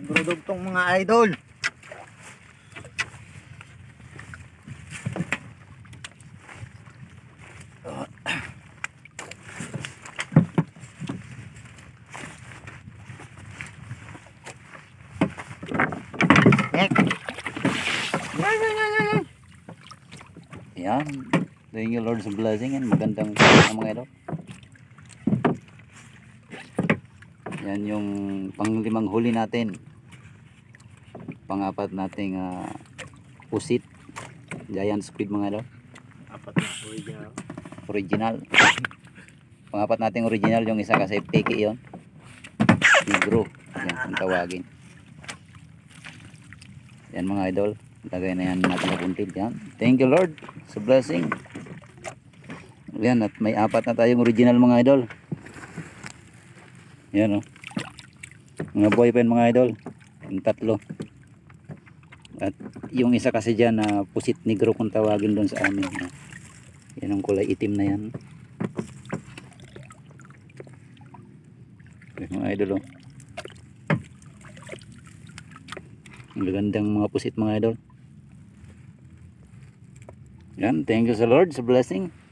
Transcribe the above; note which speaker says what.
Speaker 1: Nagdudugtong mga idol.
Speaker 2: Yan. Thank you Lord sa blessing and magandang mga idol. Yan yung panglimang huli natin. Pangapat nating pusit. Giant squid mga idol.
Speaker 1: Apat na
Speaker 2: Original. Pangapat nating original, yung isa kasi peke yon. Negro. Yan ang tawagin. Yan mga idol. Tagay na yan natin nabuntid. Yan. Thank you Lord sa blessing. Yan, at may apat na tayong original mga idol. Yan o. Mga boyfriend mga idol. Yung tatlo. At yung isa kasi dyan na pusit negro kung tawagin doon sa amin. Yan ang kulay itim na yan. Okay, mga idol o. Ang gagandang mga pusit mga idol. Yan, thank you sa Lord sa blessing.